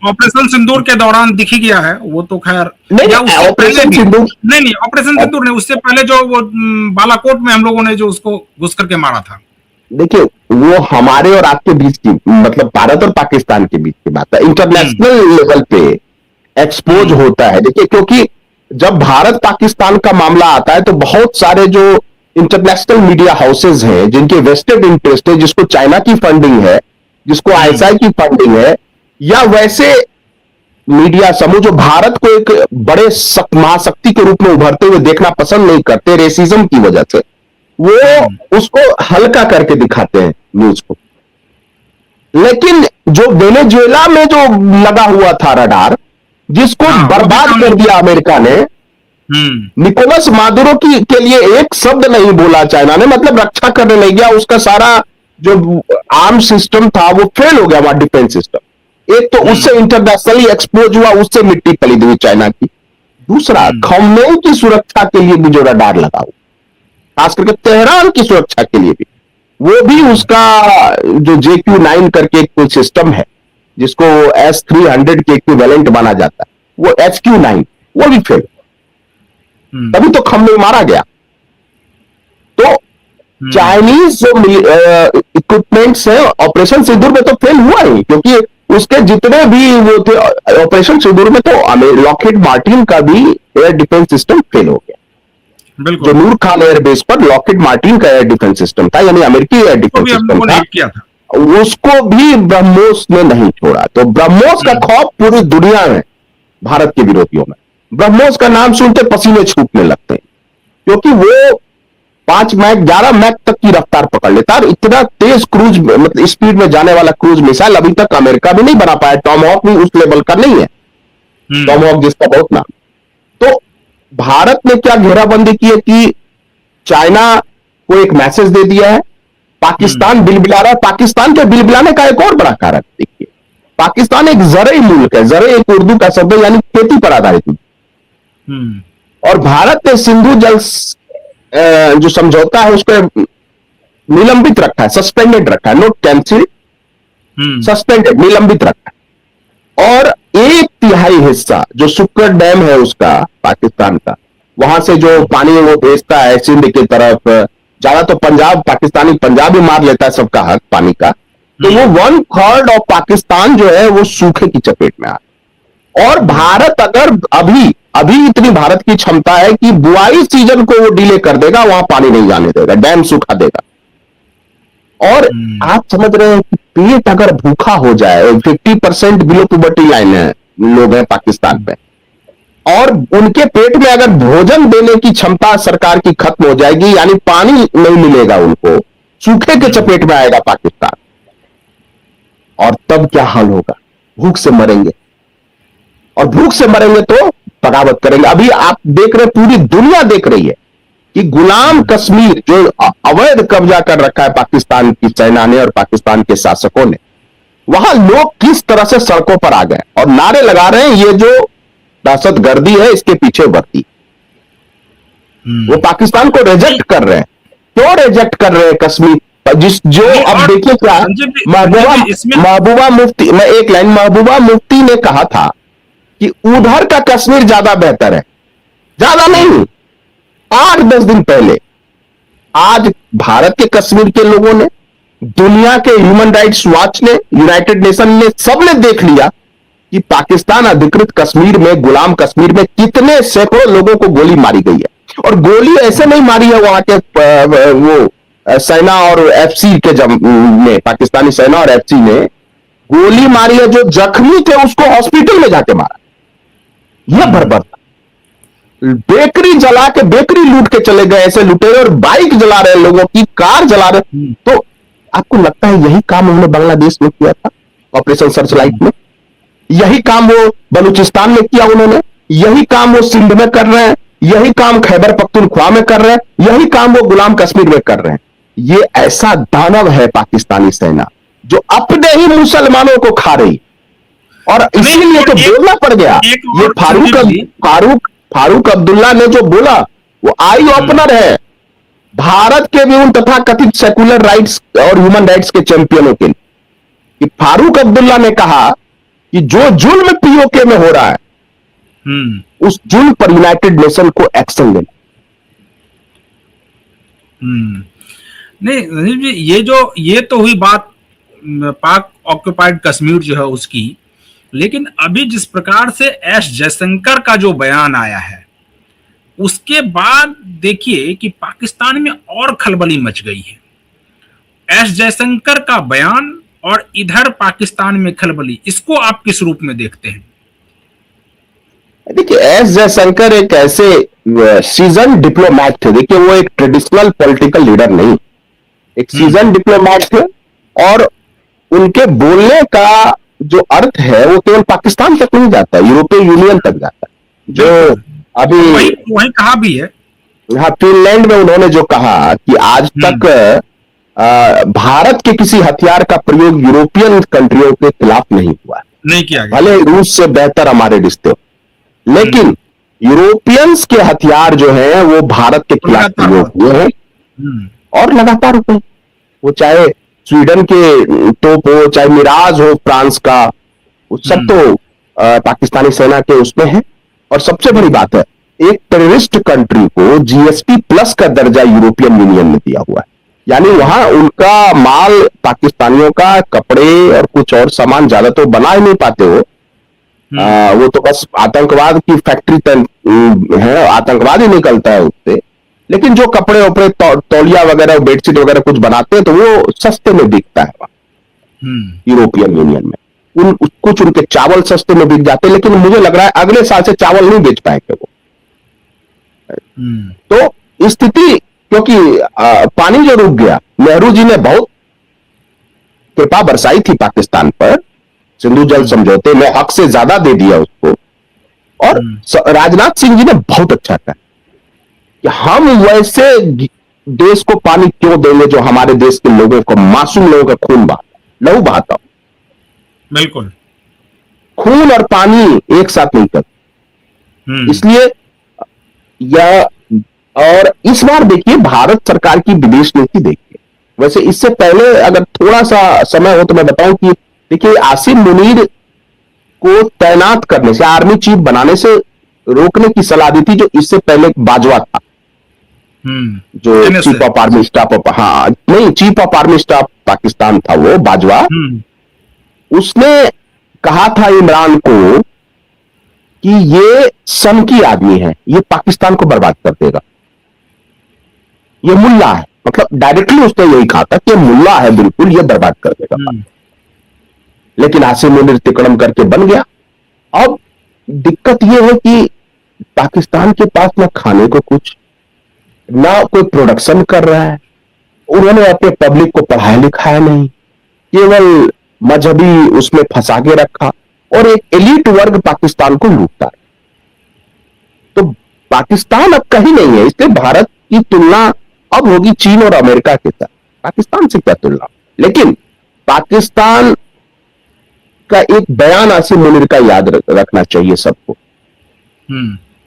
Operation सिंदूर के दौरान दिख ही गया है वो तो, खैर। नहीं या उससे पहले ऑपरेशन भी? सिंदूर, नहीं नहीं, ऑपरेशन सिंदूर नहीं, उससे पहले जो वो बालाकोट में हम लोगों ने जो उसको घुस करके मारा था। देखिए वो हमारे और आपके बीच की, मतलब भारत और पाकिस्तान के बीच की बात है, इंटरनेशनल लेवल पे एक्सपोज होता है। देखिए क्योंकि जब भारत पाकिस्तान का मामला आता है तो बहुत सारे जो इंटरनेशनल मीडिया हाउसेज हैं जिनके वेस्टेड इंटरेस्ट है, जिसको चाइना की फंडिंग है, जिसको आईएसआई की फंडिंग है, या वैसे मीडिया समूह जो भारत को एक बड़े महाशक्ति के रूप में उभरते हुए देखना पसंद नहीं करते रेसिज्म की वजह से, वो उसको हल्का करके दिखाते हैं न्यूज को। लेकिन जो वेनेजुएला में जो लगा हुआ था रडार, जिसको बर्बाद कर दिया अमेरिका ने, निकोलस मादुरो की के लिए एक शब्द नहीं बोला चाइना ने, मतलब रक्षा करने नहीं गया। उसका सारा जो आर्म सिस्टम था वो फेल हो गया, वहां डिफेंस सिस्टम। एक तो उससे इंटरनेशनली एक्सपोज हुआ, उससे मिट्टी पलीद हुई चाइना की। दूसरा, खमेनी की सुरक्षा के लिए भी जो रडार लगा हुआ, खास करके तेहरान की सुरक्षा के लिए भी, वो भी उसका जो JQ9 करके एक कोई सिस्टम है जिसको S-300 के इक्विवेलेंट माना जाता है, वो HQ9 वो भी फेल। तभी तो खमेनी मारा गया। तो चाइनीज जो इक्विपमेंट्स है ऑपरेशन सिंदूर में तो फेल हुआ ही, क्योंकि उसके जितने भी वो थे ऑपरेशन सिंदूर में, तो लॉकहीड मार्टिन का भी एयर डिफेंस सिस्टम फेल हो गया। जो नूर खान एयरबेस पर लॉकहीड मार्टिन का एयर डिफेंस सिस्टम था, यानी अमेरिकी एयर डिफेंस सिस्टम था, उसको भी ब्रह्मोस ने नहीं छोड़ा। तो ब्रह्मोस का खौफ पूरी दुनिया में भारत के विरोधियों में, ब्रह्मोस का नाम सुनते पसीने छूटने लगते हैं, क्योंकि वो 5 मैक 11 मैक तक की रफ्तार पकड़ लेता है। इतना तेज क्रूज, मतलब स्पीड में जाने वाला क्रूज मिसाइल अभी तक अमेरिका भी नहीं बना पाया। टॉमहॉक भी उस लेवल का नहीं है, टॉमहॉक जिसका बहुत नाम। तो भारत ने क्या घेराबंदी की है कि चाइना को एक मैसेज दे दिया है, पाकिस्तान बिलबिला रहा है। पाकिस्तान के बिलबिलाने का एक और बड़ा कारण देखिए, पाकिस्तान एक ज़रई मुल्क है। ज़रई एक उर्दू का शब्द है, यानी खेती पर आधारित। और भारत ने सिंधु जल जो समझौता है उसको निलंबित रखा है, सस्पेंडेड रखा है, नोट कैंसिल, सस्पेंडेड, निलंबित रखा है। और 1/3 हिस्सा जो सुक्कर डैम है उसका, पाकिस्तान का, वहां से जो पानी वो भेजता है सिंध की तरफ, ज्यादा तो पंजाब, पाकिस्तानी पंजाब ही मार लेता है सबका हक पानी का। तो वो 1/3 ऑफ पाकिस्तान जो है वो सूखे की चपेट में आ। और भारत अगर अभी इतनी भारत की क्षमता है कि बुआई सीजन को वो डिले कर देगा, वहां पानी नहीं जाने देगा, डैम सूखा देगा। और आप समझ रहे हैं कि पेट अगर भूखा हो जाए, 50% बिलो पॉवर्टी लाइन है लोग हैं पाकिस्तान में, और उनके पेट में अगर भोजन देने की क्षमता सरकार की खत्म हो जाएगी, यानी पानी नहीं मिलेगा उनको, सूखे के चपेट में आएगा पाकिस्तान। और तब क्या हाल होगा? भूख से मरेंगे, और भूख से मरेंगे तो बगावत करेंगे। अभी आप देख रहे, पूरी दुनिया देख रही है कि गुलाम कश्मीर जो अवैध कब्जा कर रखा है पाकिस्तान की सेना ने और पाकिस्तान के शासकों ने, वहां लोग किस तरह से सड़कों पर आ गए और नारे लगा रहे हैं, ये जो दहशतगर्दी है इसके पीछे वर्दी। वो पाकिस्तान को रिजेक्ट कर रहे हैं। क्यों रिजेक्ट कर रहे हैं कश्मीर? जो अब देखिए क्या, महबूबा मुफ्ती, मैं एक लाइन, महबूबा मुफ्ती ने कहा था कि उधर का कश्मीर ज्यादा बेहतर है, ज्यादा नहीं, 8-10 दिन पहले। आज भारत के कश्मीर के लोगों ने, दुनिया के ह्यूमन राइट्स वॉच ने, यूनाइटेड नेशन ने, सबने देख लिया कि पाकिस्तान अधिकृत कश्मीर में, गुलाम कश्मीर में कितने सैकड़ों लोगों को गोली मारी गई है। और गोली ऐसे नहीं मारी है वहां के वो सेना और एफसी के ने, पाकिस्तानी सेना और एफसी ने गोली मारी है, जो जख्मी थे उसको हॉस्पिटल में जाके मारा। यह बर्बरता, बेकरी जला के, बेकरी लूट के चले गए ऐसे लुटेरे, और बाइक जला रहे लोगों की, कार जला रहे। तो आपको लगता है यही काम उन्होंने बांग्लादेश में किया था ऑपरेशन सर्चलाइट में? यही काम वो बलूचिस्तान में किया उन्होंने? यही काम वो सिंध में कर रहे हैं? यही काम खैबर पख्तूनख्वा में कर रहे हैं? यही काम वो गुलाम कश्मीर में कर रहे हैं? ये ऐसा दानव है पाकिस्तानी सेना, जो अपने ही मुसलमानों को खा रही, और इसीलिए तो बोलना पड़ गया। ये फारूक अब्दुल्ला ने जो बोला वो आई ओपनर है भारत के भी उन तथा कथित सेकुलर राइट्स और ह्यूमन राइट्स के चैंपियनों के लिए। कि फारूक अब्दुल्ला ने कहा कि जो जुल्म पीओके में हो रहा है उस जुल्म पर यूनाइटेड नेशन को एक्शन लेना। नहीं राजीव जी, ये तो हुई बात पाक ऑक्युपाइड कश्मीर जो है उसकी, लेकिन अभी जिस प्रकार से एस जयशंकर का जो बयान आया है उसके बाद देखिए कि पाकिस्तान में और खलबली मच गई है। एस जयशंकर का बयान और इधर पाकिस्तान में खलबली, इसको आप किस रूप में देखते हैं? देखिए, एस जयशंकर एक ऐसे सीजन डिप्लोमैट थे। देखिए, वो एक ट्रेडिशनल पॉलिटिकल लीडर नहीं, एक सीजन डिप्लोमैट थे, और उनके बोलने का जो अर्थ है वो केवल पाकिस्तान तक नहीं जाता, यूरोपियन यूनियन तक जाता है। जो अभी वही कहा भी है, हाँ, फिनलैंड में उन्होंने जो कहा कि आज तक भारत के किसी हथियार का प्रयोग यूरोपियन कंट्रियों के खिलाफ नहीं हुआ, नहीं किया गया। भले रूस से बेहतर हमारे रिश्ते, लेकिन यूरोपियंस के हथियार जो हैं वो भारत के खिलाफ प्रयोग हुए हैं और लगातार हुए। वो चाहे स्वीडन के तोप हो, चाहे मिराज हो फ्रांस का, वो सब तो पाकिस्तानी सेना के उसमें है। और सबसे बड़ी बात है, एक टेररिस्ट कंट्री को जीएसपी प्लस का दर्जा यूरोपियन यूनियन में दिया हुआ है, यानी वहां उनका माल, पाकिस्तानियों का कपड़े और कुछ और सामान ज्यादा तो बना ही नहीं पाते हो, वो तो बस आतंकवाद की फैक्ट्री है, आतंकवाद ही निकलता है उससे। लेकिन जो कपड़े वपड़े तौलिया वगैरह, बेडशीट वगैरह कुछ बनाते हैं तो वो सस्ते में बिकता है यूरोपियन यूनियन में। कुछ उनके चावल सस्ते में बिक जाते हैं, लेकिन मुझे लग रहा है अगले साल से चावल नहीं बेच पाएंगे वो। तो स्थिति, क्योंकि पानी जो रुक गया, नेहरू जी ने बहुत कृपा बरसाई थी पाकिस्तान पर, सिंधु जल समझौते में हक से ज्यादा दे दिया उसको, और राजनाथ सिंह जी ने बहुत अच्छा कहा कि हम वैसे देश को पानी क्यों देंगे जो हमारे देश के लोगों को, मासूम लोगों का खून लहू बहाता। बिल्कुल, खून और पानी एक साथ नहीं करते। इसलिए यह, और इस बार देखिए भारत सरकार की विदेश नीति देखिए, वैसे इससे पहले अगर थोड़ा सा समय हो तो मैं बताऊं कि देखिए, आसिम मुनीर को तैनात करने से, आर्मी चीफ बनाने से रोकने की सलाह दी थी जो इससे पहले बाजवा था, जो चीफ ऑफ आर्मी स्टाफ, हाँ नहीं, chief of army staff Pakistan था वो बाजवा। उसने कहा था इमरान को कि ये सन की आदमी है, ये पाकिस्तान को बर्बाद कर देगा, ये मुल्ला है, मतलब डायरेक्टली उसने यही कहा था कि ये मुल्ला है, बिल्कुल ये बर्बाद कर देगा। लेकिन आसिम मुनीर तिकड़म करके बन गया। अब दिक्कत यह है कि पाकिस्तान के पास ना खाने को कुछ, ना कोई प्रोडक्शन कर रहा है, उन्होंने अपने पब्लिक को पढ़ाया लिखाया नहीं, केवल मजहबी उसमें फंसा के रखा, और एक एलिट वर्ग पाकिस्तान को लूटता है। तो पाकिस्तान अब कहीं नहीं है, इसलिए भारत की तुलना अब होगी चीन और अमेरिका के साथ, पाकिस्तान से क्या तुलना। लेकिन पाकिस्तान का एक बयान आसिम मुनीर का याद रखना चाहिए सबको,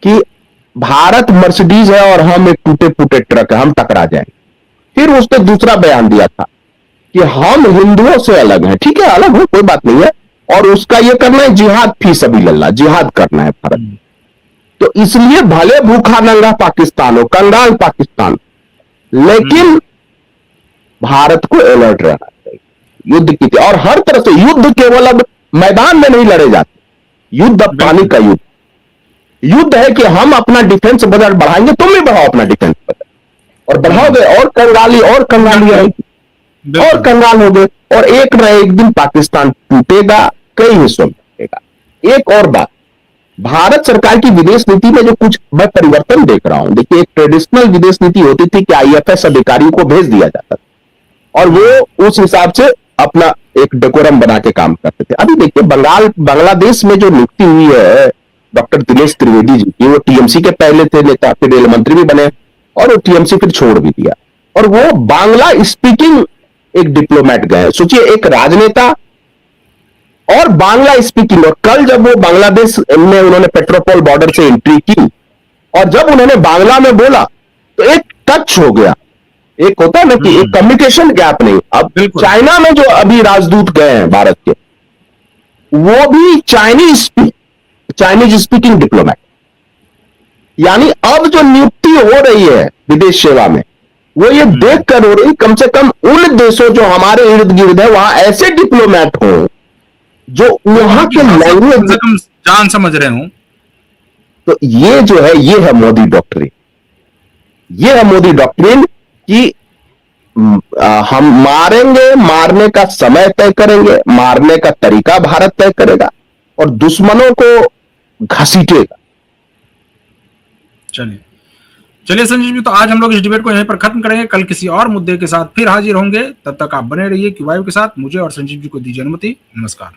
कि भारत मर्सिडीज है और हम एक टूटे फूटे ट्रक है, हम टकरा जाएंगे। फिर उसने दूसरा बयान दिया था कि हम हिंदुओं से अलग हैं, ठीक है अलग हो, कोई बात नहीं है, और उसका यह करना है जिहाद फी सबीलिल्लाह, जिहाद करना है भारत। तो इसलिए भले भूखा नंगा पाकिस्तान हो, कंगाल पाकिस्तान, लेकिन भारत को अलर्ट रहना चाहिए युद्ध की। और हर तरह से युद्ध केवल अब मैदान में नहीं लड़े जाते, युद्ध अब पानी का युद्ध है कि हम अपना डिफेंस बजट बढ़ाएंगे, तुम भी बढ़ाओ अपना डिफेंस बजट, और बढ़ाओगे और कंगाली आएगी और कंगाल हो गए, और एक न एक दिन पाकिस्तान टूटेगा, कई हिस्सों में टूटेगा। एक और बात, भारत सरकार की विदेश नीति में जो कुछ मैं परिवर्तन देख रहा हूं, देखिए एक ट्रेडिशनल विदेश नीति होती थी कि आईएफएस अधिकारियों को भेज दिया जाता था और वो उस हिसाब से अपना एक डेकोरम बना के काम करते थे। अभी देखिए बांग्लादेश में जो नियुक्ति हुई है डॉक्टर दिनेश त्रिवेदी जी की, वो टीएमसी के पहले थे नेता, फिर रेल मंत्री भी बने और वो टीएमसी फिर छोड़ भी दिया, और वो बांग्ला स्पीकिंग एक डिप्लोमेट गए। सोचिए एक राजनेता और बांग्ला स्पीकिंग, और कल जब वो बांग्लादेश में उन्होंने पेट्रोपोल बॉर्डर से एंट्री की और जब उन्होंने बांग्ला में बोला तो एक टच हो गया, एक होता है ना कि एक कम्युनिकेशन गैप नहीं। अब चाइना में जो अभी राजदूत गए हैं भारत के, वो भी चाइनीज स्पीकिंग डिप्लोमेट। यानी अब जो नियुक्ति हो रही है विदेश सेवा में, वो ये देख कर हो रही, कम से कम उन देशों जो हमारे इर्द गिर्द है वहां ऐसे डिप्लोमेट हो जो वहां के लैंग्वेज कम से कम जान समझ रहे हूं। तो ये जो है, ये है मोदी डॉक्ट्रिन। ये है मोदी डॉक्ट्रिन कि हम मारेंगे, मारने का समय तय करेंगे, मारने का तरीका भारत तय करेगा और दुश्मनों को घसीटेगा। चलिए चलिए संजीव जी, तो आज हम लोग इस डिबेट को यहीं पर खत्म करेंगे। कल किसी और मुद्दे के साथ फिर हाजिर होंगे। तब तक आप बने रहिए क्यू वाइव के साथ। मुझे और संजीव जी को दीजिए अनुमति। नमस्कार।